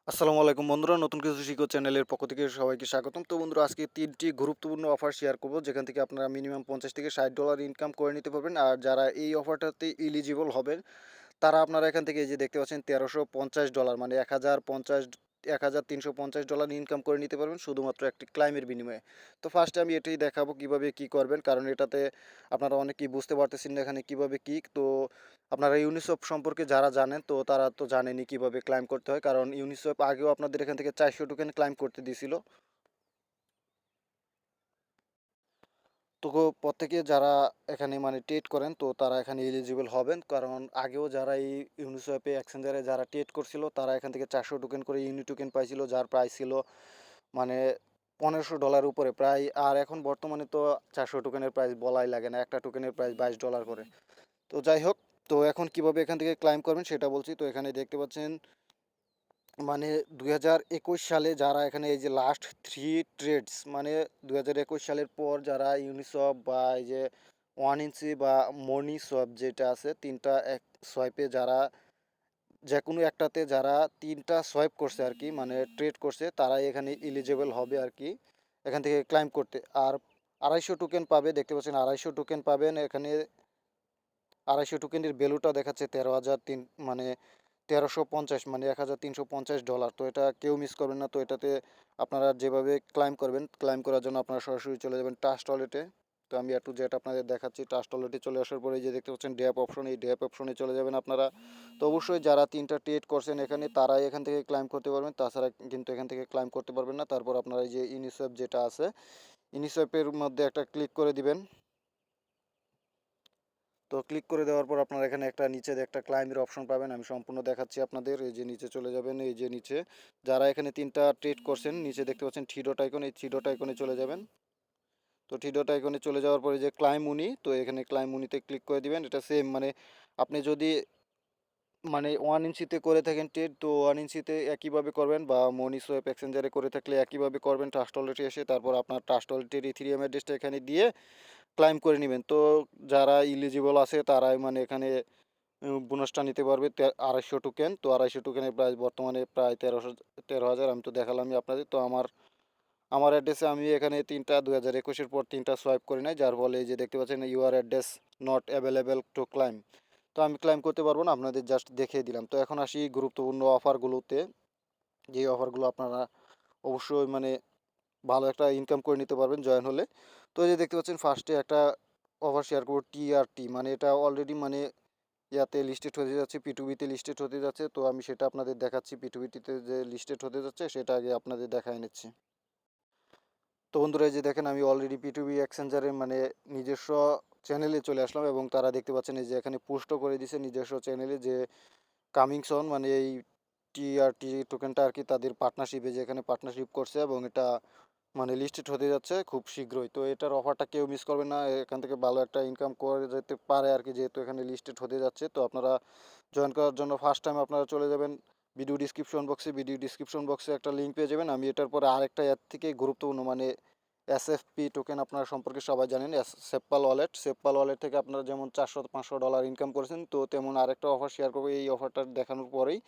আসসালামু আলাইকুম বন্ধুরা, নতুন কিছু শিখো চ্যানেলের পক্ষ থেকে সবাইকে স্বাগতম। তো বন্ধুরা, আজকে ৩টি গুরুত্বপূর্ণ অফার শেয়ার করব, যেখান থেকে আপনারা মিনিমাম $50 থেকে $60 ইনকাম করে নিতে পারবেন। আর যারা এই অফারটাতে এলিজিবল হবেন, তারা আপনারা এখান থেকে এই যে দেখতে পাচ্ছেন $1350 মানে 1350 ইনকাম করে নিতে পারবেন শুধুমাত্র একটি ক্লাইমের বিনিময়ে। তো ফার্স্টে আমি এটাই দেখাবো কিভাবে কি করবেন, কারণ এটাতে আপনারা অনেকেই বুঝতে পারতেছেন না এখানে কিভাবে কি। তো আপনারা ইউনিসেফ সম্পর্কে যারা জানেন, তো তারা তো জানেনই কিভাবে ক্লাইম করতে হয়, কারণ ইউনিসেফ আগেও আপনাদের এখান থেকে 400 টোকেন ক্লাইম করতে দিয়েছিল। তো প্রত্যেকে যারা এখানে মানে ট্রেড করেন, তো তারা এখানে এলিজিবল হবেন, কারণ আগেও যারা এই ইউনিসোয়াপে এক্সচেঞ্জারে যারা ট্রেড করছিল, তারা এখান থেকে 400 টোকেন করে ইউনি টোকেন পাইছিল, যার প্রাইস ছিল মানে $1500 উপরে প্রায়। আর এখন বর্তমানে তো 400 টোকেনের প্রাইস বলাই লাগে না, একটা টোকেনের প্রাইস $22 করে। তো যাই হোক, তো এখন কিভাবে এখান থেকে ক্লাইম করবেন সেটা বলছি। তো এখানে দেখতে পাচ্ছেন মানে 2021 সালে যারা এখানে এই যে লাস্ট 3 ট্রেডস মানে 2021 সালের পর যারা ইউনিসপ বা এই যে 1 ইঞ্চি বা মনি সোয়াপ যেটা আছে, তিনটা এক সোয়াইপে যারা যে কোনো একটাতে যারা তিনটা সোয়াইপ করছে আর কি, মানে ট্রেড করছে, তারাই এখানে এলিজেবল হবে আর কি এখান থেকে ক্লাইম করতে। আর 250 টোকেন পাবে, দেখতে পাচ্ছেন 250 টোকেন পাবেন এখানে। 250 টোকেনের ভ্যালুটা দেখাচ্ছে 13,003 মানে 1350 মানে $1350। তো এটা কেউ মিস করবেন না। তো এটাতে আপনারা যেভাবে ক্লাইম করবেন, ক্লাইম করার জন্য আপনারা সরাসরি চলে যাবেন ট্রাস্ট ওয়ালেটে। তো আমি একটু যেটা আপনাদের দেখাচ্ছি, ট্রাস্ট ওয়ালেটে চলে আসার পরে এই যে দেখতে পাচ্ছেন ড্যাপ অপশন, এই ড্যাপ অপশনে চলে যাবেন আপনারা। তো অবশ্যই যারা তিনটা ট্রেড করছেন এখানে, তারাই এখান থেকে ক্লাইম করতে পারবেন, তাছাড়া কিন্তু এখান থেকে ক্লাইম করতে পারবেন না। তারপর আপনারা এই যে ইউনিসেফ যেটা আছে, ইউনিসেফের মধ্যে একটা ক্লিক করে দিবেন। তো ক্লিক করে দেওয়ার পর আপনারা এখানে একটা নিচে একটা ক্লাইমের অপশন পাবেন, আমি সম্পূর্ণ দেখাচ্ছি আপনাদের। এই যে নিচে চলে যাবেন, এই যে নিচে যারা এখানে তিনটা ট্রেড করছেন, নিচে দেখতে পাচ্ছেন থ্রি ডট আইকন, এই থ্রি ডট আইকনে চলে যাবেন। তো থ্রি ডট আইকনে চলে যাওয়ার পরে যে ক্লাইম উনি, তো এখানে ক্লাইম উনিতে ক্লিক করে দিবেন। এটা সেম মানে আপনি যদি মানে 1 ইঞ্চিতে করে থাকেন ট্রেড, তো 1 ইঞ্চিতে একইভাবে করবেন, বা মনি সোয়েপ এক্সচেঞ্জারে করে থাকলে একইভাবে করবেন। ট্রাস্ট ওয়ালেটে এসে তারপর আপনার ট্রাস্ট ওয়ালেটের ইথিরিয়াম অ্যাড্রেসটা এখানে দিয়ে ক্লাইম করে নেবেন। তো যারা ইলিজিবল আছে তারাই মানে এখানে বোনাসটা নিতে পারবে 250 টোকেন। তো 250 টোকেনের প্রাইস বর্তমানে প্রায় 13,000। আমি তো দেখালামই আপনাদের। তো আমার আমার অ্যাড্রেসে আমি এখানে তিনটা 2021-এর পর তিনটা সোয়াইপ করি নাই, যার ফলে এই যে দেখতে পাচ্ছেন your address not available to claim. তো আমি ক্লাইম করতে পারবো না, আপনাদের জাস্ট দেখিয়ে দিলাম। তো এখন আসি গুরুত্বপূর্ণ অফারগুলোতে, যে অফারগুলো আপনারা অবশ্যই মানে ভালো একটা ইনকাম করে নিতে পারবেন জয়েন হলে। তো এই যে দেখতে পাচ্ছেন ফার্স্টে একটা অফার শেয়ার করবো, টিআরটি মানে এটা অলরেডি মানে ইয়াতে লিস্টেড হতে যাচ্ছে, পিটুবিতে লিস্টেড হতে যাচ্ছে। তো আমি সেটা আপনাদের দেখাচ্ছি, পিটুবিটিতে যে লিস্টেড হতে যাচ্ছে সেটা আগে আপনাদের দেখায় নিচ্ছি। তো বন্ধুরা, এই যে দেখেন আমি অলরেডি পিটুবি এক্সচেঞ্জারের মানে নিজস্ব চ্যানেলে চলে আসলাম, এবং তারা দেখতে পাচ্ছেন এই যে এখানে পোস্টও করে দিয়েছে নিজস্ব চ্যানেলে যে কামিং সন মানে এই টিআরটি টোকেনটা আর কি তাদের পার্টনারশিপে, যে এখানে পার্টনারশিপ করছে, এবং এটা মানে লিস্টেড হতে যাচ্ছে খুব শীঘ্রই। তো এটার অফারটা কেউ মিস করবেন না, এখান থেকে ভালো একটা ইনকাম করে যেতে পারে আর কি, যেহেতু এখানে লিস্টেড হতে যাচ্ছে। তো আপনারা জয়েন করার জন্য ফার্স্ট টাইম আপনারা চলে যাবেন ভিডিও ডিসক্রিপশন বক্সে একটা লিঙ্ক পেয়ে যাবেন। আমি এটার পরে আরেকটা এর থেকে গুরুত্বপূর্ণ মানে এসএফপি টোকেন আপনারা সম্পর্কে সবাই জানেন, সেপ্পাল ওয়ালেট থেকে আপনারা যেমন 400-500 ডলার ইনকাম করেছেন, তো তেমন আরেকটা অফার শেয়ার করবো এই অফারটা দেখানোর পরেই।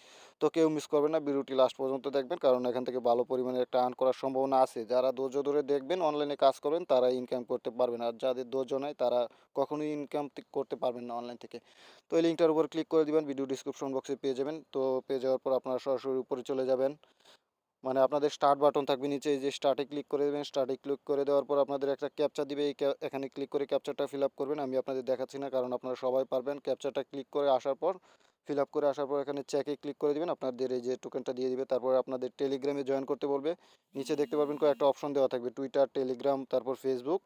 তো কেউ মিস করবেন না, ভিডিওটি লাস্ট পর্যন্ত দেখবেন, কারণ এখান থেকে ভালো পরিমাণে একটা আর্ন করার সম্ভাবনা আছে। যারা ধৈর্য ধরে দেখবেন, অনলাইনে কাজ করবেন, তারা ইনকাম করতে পারবেন, আর যাদের ধৈর্য নাই তারা কখনোই ইনকাম করতে পারবেন না অনলাইন থেকে। তো এই লিঙ্কটার উপর ক্লিক করে দিবেন, ভিডিও ডিসক্রিপশন বক্সে পেয়ে যাবেন। তো পেয়ে যাওয়ার পর আপনারা সরাসরি উপরে চলে যাবেন, মানে আপনাদের স্টার্ট বাটন থাকবে নিচে, এই যে স্টার্টে ক্লিক করে দেবেন। স্টার্টে ক্লিক করে দেওয়ার পর আপনাদের একটা ক্যাপচা দিবে, এই এখানে ক্লিক করে ক্যাপচাটা ফিল আপ করবেন। আমি আপনাদের দেখাচ্ছি না, কারণ আপনারা সবাই পারবেন। ক্যাপচাটা ক্লিক করে আসার পর ফিল আপ করে আসার পর এখানে চেকে ক্লিক করে দিবেন, আপনাদের এই যে টোকেনটা দিয়ে দিবে। তারপর আপনাদের টেলিগ্রামে জয়েন করতে বলবে। নিচে দেখতে পারবেন কয়েকটা অপশন দেওয়া থাকবে, টুইটার, টেলিগ্রাম, তারপর ফেসবুক।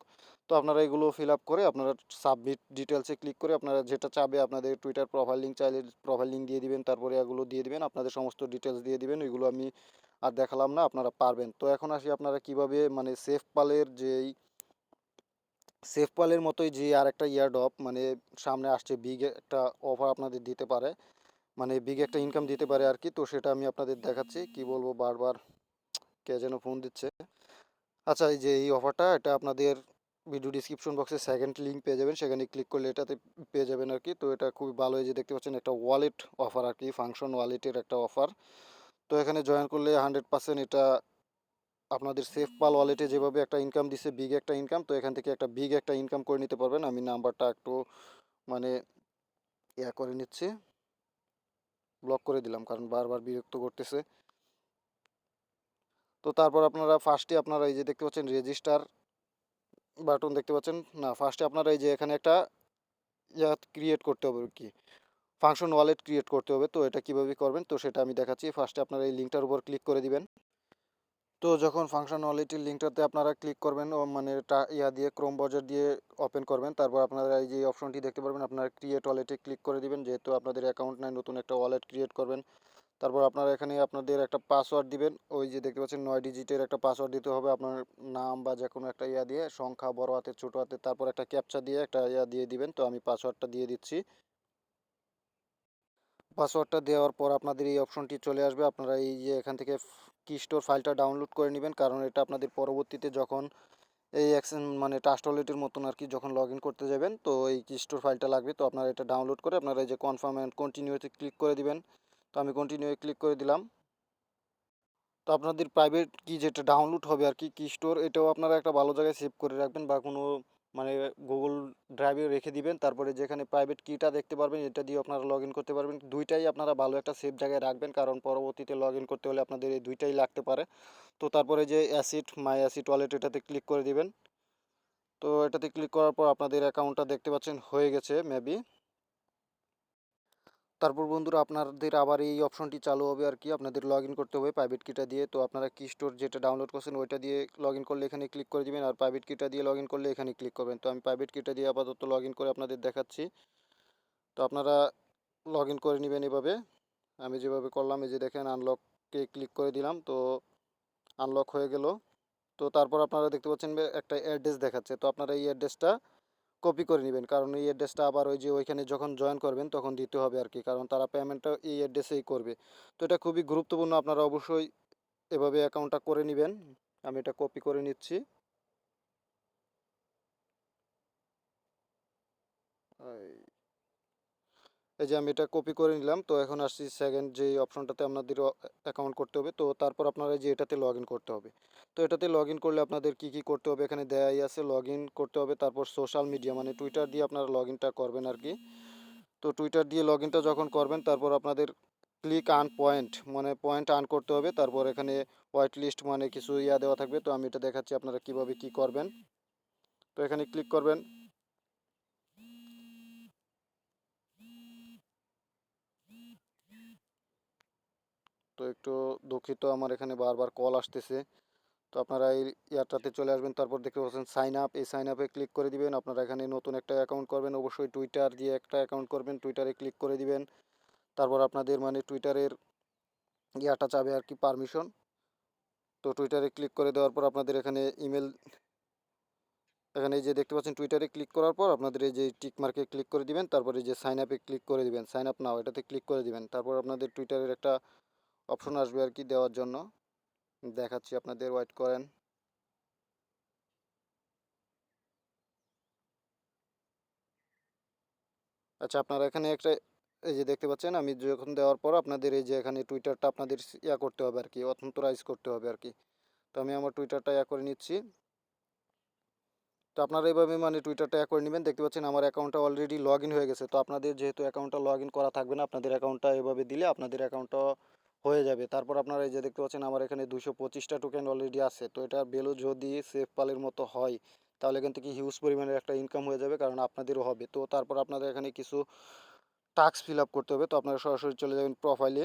তো আপনারা এগুলো ফিল আপ করে আপনারা সাবমিট ডিটেলসে ক্লিক করে আপনারা যেটা চাবে, আপনাদের টুইটার প্রোফাইল লিঙ্ক চাইলে প্রোফাইল লিঙ্ক দিয়ে দিবেন, তারপরে এগুলো দিয়ে দিবেন, আপনাদের সমস্ত ডিটেলস দিয়ে দিবেন। এগুলো আমি আর দেখালাম না, আপনারা পারবেন। তো এখন আসি আপনারা কিভাবে মানে সেফ পালের মতোই যে আর একটা ইয়ারড্রপ মানে সামনে আসছে, বিগ একটা অফার আপনাদের দিতে পারে, মানে বিগ একটা ইনকাম দিতে পারে আর কি। তো সেটা আমি আপনাদের দেখাচ্ছি, কি বলবো বারবার কে যেন ফোন দিচ্ছে। আচ্ছা, এই যে এই অফারটা, এটা আপনাদের ভিডিও ডিসক্রিপশন বক্সে সেকেন্ড লিঙ্ক পেয়ে যাবেন, সেখানে ক্লিক করলে এটাতে পেয়ে যাবেন আর কি। তো এটা খুবই ভালো, এই যে দেখতে পাচ্ছেন একটা ওয়ালেট অফার আর কি, ফাংশন ওয়ালেটের একটা অফার। তো এখানে জয়েন করলে 100% এটা আপনাদের সেফ পাল ওয়ালেটে যেভাবে একটা ইনকাম দিচ্ছে, বিগ একটা ইনকাম, তো এখান থেকে একটা বিগ একটা ইনকাম করে নিতে পারবেন। আমি নাম্বারটা একটু মানে করে নিচ্ছি, ব্লক করে দিলাম কারণ বারবার বিরক্ত করতেছে। তো তারপর আপনারা ফার্স্টে আপনারা এই যে দেখতে পাচ্ছেন রেজিস্টার বাটন দেখতে পাচ্ছেন না, ফার্স্টে আপনারা এই যে এখানে একটা ক্রিয়েট করতে হবে আর কি, ফাংশন ওয়ালেট ক্রিয়েট করতে হবে। তো এটা কিভাবে করবেন তো সেটা আমি দেখাচ্ছি। ফার্স্টে আপনারা এই লিঙ্কটার উপর ক্লিক করে দিবেন। তো যখন ফাংশন ওয়ালেটের লিঙ্কটাতে আপনারা ক্লিক করবেন, ও মানে দিয়ে ক্রোম ব্রাউজার দিয়ে ওপেন করবেন, তারপর আপনারা এই যে অপশনটি দেখতে পারবেন, আপনারা ক্রিয়েট ওয়ালেটে ক্লিক করে দিবেন, যেহেতু আপনাদের অ্যাকাউন্ট নাই, নতুন একটা ওয়ালেট ক্রিয়েট করবেন। তারপর আপনারা এখানে আপনাদের একটা পাসওয়ার্ড দিবেন, ওই যে দেখতে পাচ্ছেন 9 ডিজিটের একটা পাসওয়ার্ড দিতে হবে। আপনার নাম বা যে কোনো একটা দিয়ে সংখ্যা, বড় হাতের ছোটো হাতের, তারপর একটা ক্যাপচা দিয়ে একটা দিয়ে দিবেন। তো আমি পাসওয়ার্ডটা দিয়ে দিচ্ছি। পাসওয়ার্ডটা দেওয়ার পর আপনাদের এই অপশনটি চলে আসবে। আপনারা এই যে এখান থেকে কি স্টোর ফাইলটা ডাউনলোড করে নেবেন, কারণ এটা আপনাদের পরবর্তীতে যখন এই মানে ট্রাস্ট ওয়ালেটের মতন আর কি যখন লগ ইন করতে যাবেন, তো এই কি স্টোর ফাইলটা লাগবে। তো আপনারা এটা ডাউনলোড করে আপনারা এই যে কনফার্ম অ্যান্ড কন্টিনিউতে ক্লিক করে দিবেন। তো আমি কন্টিনিউ ক্লিক করে দিলাম। তো আপনাদের প্রাইভেট কি যেটা ডাউনলোড হবে আর কি কি স্টোর, এটাও আপনারা একটা ভালো জায়গায় সেভ করে রাখবেন বা কোনো মানে গুগল ড্রাইভে রেখে দিবেন। তারপরে যেখানে প্রাইভেট কিটা দেখতে পারবেন, এটা দিয়ে আপনারা লগ ইন করতে পারবেন। দুইটাই আপনারা ভালো একটা সেভ জায়গায় রাখবেন, কারণ পরবর্তীতে লগ ইন করতে হলে আপনাদের এই দুইটাই লাগতে পারে। তো তারপরে যে মাই অ্যাসিড ওয়ালেট, এটাতে ক্লিক করে দিবেন। তো এটাতে ক্লিক করার পর আপনাদের অ্যাকাউন্টটা দেখতে পাচ্ছেন হয়ে গেছে মেবি। তারপর বন্ধুরা আপনাদের আবার এই অপশনটি চালু হবে আর কি, আপনাদের লগ ইন করতে হবে প্রাইভেট কিটা দিয়ে। তো আপনারা কি স্টোর যেটা ডাউনলোড করছেন ওইটা দিয়ে লগ ইন করলে এখানে ক্লিক করে দিবেন, আর প্রাইভেট কিটা দিয়ে লগ ইন করলে এখানে ক্লিক করবেন। তো আমি প্রাইভেট কিটা দিয়ে আপাতত লগ ইন করে আপনাদের দেখাচ্ছি। তো আপনারা লগ ইন করে নেবেন এভাবে, আমি যেভাবে করলাম। এই যে দেখেন আনলককে ক্লিক করে দিলাম, তো আনলক হয়ে গেল। তো তারপর আপনারা দেখতে পাচ্ছেন একটা অ্যাড্রেস দেখাচ্ছে, তো আপনারা এই অ্যাড্রেসটা কপি করে নেবেন, কারণ এই অ্যাড্রেসটা আবার ওই যে ওইখানে যখন জয়েন করবেন তখন দিতে হবে আর কি, কারণ তারা পেমেন্টটা এই অ্যাড্রেসেই করবে। তো এটা খুবই গুরুত্বপূর্ণ, আপনারা অবশ্যই এভাবে অ্যাকাউন্টটা করে নেবেন। আমি এটা কপি করে নিচ্ছি। এই যে আমি এটা কপি করে নিলাম। তো এখন আসছি সেকেন্ড যে অপশনটাতে আপনাদের অ্যাকাউন্ট করতে হবে। তো তারপর আপনারা যে এটাতে লগ ইন করতে হবে। তো এটাতে লগ ইন করলে আপনাদের কি কি করতে হবে এখানে দেয়াই আছে, লগ ইন করতে হবে। তারপর সোশ্যাল মিডিয়া মানে টুইটার দিয়ে আপনারা লগ ইনটা করবেন আর কি। তো টুইটার দিয়ে লগ ইনটা যখন করবেন, তারপর আপনাদের ক্লিক আর্ন পয়েন্ট মানে পয়েন্ট আর্ন করতে হবে। তারপর এখানে হোয়াইট লিস্ট মানে কিছু দেওয়া থাকবে। তো আমি এটা দেখাচ্ছি আপনারা কিভাবে কি করবেন। তো এখানে ক্লিক করবেন। তো একটু দুঃখিত, আমার এখানে বারবার কল আসতেছে। তো আপনারা এই ইয়ারটাতে চলে আসবেন, তারপর দেখতে পাচ্ছেন সাইন আপ, এই সাইন আপে ক্লিক করে দিবেন। আপনারা এখানে নতুন একটা অ্যাকাউন্ট করবেন, অবশ্যই টুইটার দিয়ে একটা অ্যাকাউন্ট করবেন, টুইটারে ক্লিক করে দিবেন। তারপর আপনাদের মানে টুইটারের ইয়াটা চাবে আর কি, পারমিশন। তো টুইটারে ক্লিক করে দেওয়ার পর আপনাদের এখানে ইমেল, এখানে এই যে দেখতে পাচ্ছেন টুইটারে ক্লিক করার পর আপনাদের এই যে টিক মার্কে ক্লিক করে দিবেন, তারপরে এই যে সাইন আপে ক্লিক করে দিবেন, সাইন আপ নাও এটাতে ক্লিক করে দিবেন। তারপর আপনাদের টুইটারের একটা অপশন আসবে আর কি দেওয়ার জন্য, দেখাচ্ছি আপনাদের, ওয়েট করেন। আচ্ছা, আপনারা এখানে একটা এই যে দেখতে পাচ্ছেন, আমি যখন দেওয়ার পর আপনাদের এই যে এখানে টুইটারটা আপনাদের করতে হবে আর কি, অথেন্টিকাইজ করতে হবে আর কি। তো আমি আমার টুইটারটা করে নিচ্ছি। তো আপনারা এইভাবে মানে টুইটারটা করে নেবেন। দেখতে পাচ্ছেন আমার অ্যাকাউন্টটা অলরেডি লগ ইন হয়ে গেছে। তো আপনাদের যেহেতু অ্যাকাউন্টটা লগ ইন করা থাকবে না, আপনাদের অ্যাকাউন্টটা এভাবে দিলে আপনাদের অ্যাকাউন্টটা হয়ে যাবে। তারপর আপনারা এই যে দেখতে পাচ্ছেন আমার এখানে 225টা টোকেন অলরেডি আছে। তো এটা ভ্যালু যদি সেফ পালের মতো হয়, তাহলে কিন্তু কি হিউজ পরিমাণের একটা ইনকাম হয়ে যাবে, কারণ আপনাদেরও হবে। তো তারপর আপনাদের এখানে কিছু টাস্ক ফিল আপ করতে হবে। তো আপনারা সরাসরি চলে যাবেন প্রোফাইলে।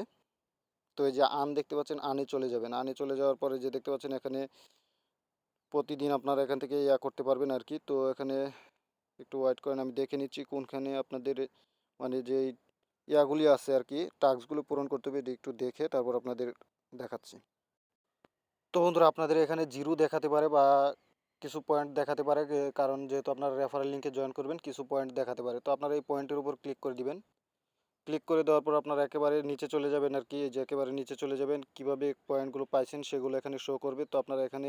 তো এই যে আন দেখতে পাচ্ছেন, আনে চলে যাবেন। আনে চলে যাওয়ার পরে যে দেখতে পাচ্ছেন এখানে প্রতিদিন আপনারা এখান থেকে করতে পারবেন আর কি। তো এখানে একটু ওয়েট করেন, আমি দেখে নিচ্ছি কোনখানে আপনাদের মানে যে ইয়াগুলি আছে আর কি, টাস্কগুলো পূরণ করতে হবে, এটা একটু দেখে তারপর আপনাদের দেখাচ্ছি। তো বন্ধুরা আপনাদের এখানে জিরো দেখাতে পারে বা কিছু পয়েন্ট দেখাতে পারে, কারণ যেহেতু আপনারা রেফারেল লিঙ্কে জয়েন করবেন, কিছু পয়েন্ট দেখাতে পারে। তো আপনারা এই পয়েন্টের উপর ক্লিক করে দিবেন। ক্লিক করে দেওয়ার পর আপনারা একেবারে নিচে চলে যাবেন আর কি, এই যে একেবারে নিচে চলে যাবেন, কিভাবে পয়েন্টগুলো পাইছেন সেগুলো এখানে শো করবে। তো আপনারা এখানে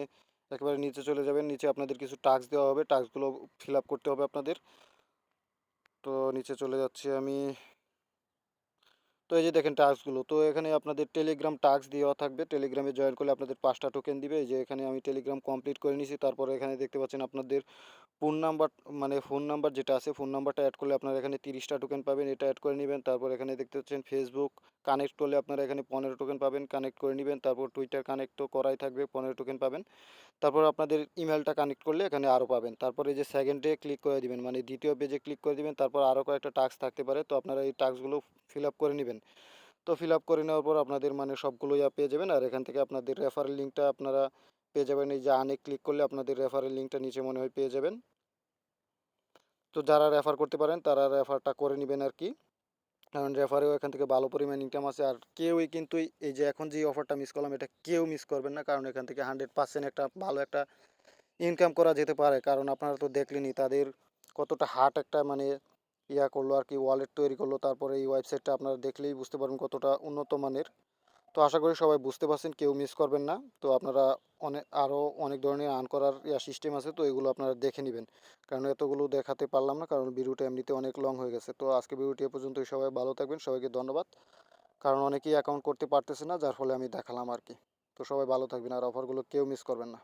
একেবারে নিচে চলে যাবেন, নিচে আপনাদের কিছু টাস্ক দেওয়া হবে, টাস্কগুলো ফিল আপ করতে হবে আপনাদের। তো নিচে চলে যাচ্ছি আমি। তো এই যে দেখেন টাস্কগুলো, তো এখানে আপনাদের টেলিগ্রাম টাস্ক দেওয়া থাকবে, টেলিগ্রামে জয়েন করলে আপনাদের 5টা টোকেন দিবে। এই যে এখানে আমি টেলিগ্রাম কমপ্লিট করে নিয়েছি। তারপরে এখানে দেখতে পাচ্ছেন আপনাদের ফোন নাম্বার, মানে ফোন নাম্বার যেটা আছে ফোন নাম্বারটা অ্যাড করলে আপনারা এখানে 30টা টোকেন পাবেন, এটা অ্যাড করে নেবেন। তারপর এখানে দেখতে পাচ্ছেন ফেসবুক কানেক্ট করলে আপনারা এখানে 15 টোকেন পাবেন, কানেক্ট করে নেবেন। তারপর টুইটার কানেক্ট তো করাই থাকবে, 15 টোকেন পাবেন। তারপর আপনাদের ইমেলটা কানেক্ট করলে এখানে আরও পাবেন। তারপরে এই যে সেকেন্ডে ক্লিক করে দিবেন, মানে দ্বিতীয় পেজে ক্লিক করে দিবেন। তারপর আরও কয়েকটা টাস্ক থাকতে পারে, তো আপনারা এই টাস্কগুলো ফিল আপ করে নেবেন। তো ফিল আপ করে নেওয়ার পর আপনাদের মানে সবগুলো পেয়ে যাবেন। আর এখান থেকে আপনাদের রেফারেল লিঙ্কটা আপনারা পেয়ে যাবেন। এই যে আনে ক্লিক করলে আপনাদের রেফারেল লিঙ্কটা নিচে মনে হয় পেয়ে যাবেন। তো যারা রেফার করতে পারেন তারা রেফারটা করে নেবেন আর কি, কারণ রেফারেও এখান থেকে ভালো পরিমাণ ইনকাম আছে। আর কেউই কিন্তু এই যে এখন যে অফারটা মিস করলাম এটা কেউ মিস করবেন না, কারণ এখান থেকে 100% একটা ভালো একটা ইনকাম করা যেতে পারে। কারণ আপনারা তো দেখলেনই তাদের কতটা হার্ড একটা মানে করলো আর কি, ওয়ালেট তৈরি করলো। তারপরে এই ওয়েবসাইটটা আপনারা দেখলেই বুঝতে পারবেন কতটা উন্নত মানের। তো আশা করি সবাই বুঝতে পারছেন, কেউ মিস করবেন না। তো আপনারা আরও অনেক ধরনের আর্ন করার সিস্টেম আছে, তো এগুলো আপনারা দেখে নেবেন। কারণ এতগুলো দেখাতে পারলাম না, কারণ ভিডিওটা এমনিতে অনেক লং হয়ে গেছে। তো আজকে ভিডিওটি এ পর্যন্তই, সবাই ভালো থাকবেন, সবাইকে ধন্যবাদ। কারণ অনেকেই অ্যাকাউন্ট করতে পারতেছে না, যার ফলে আমি দেখালাম আর কি। তো সবাই ভালো থাকবেন আর অফারগুলো কেউ মিস করবেন না।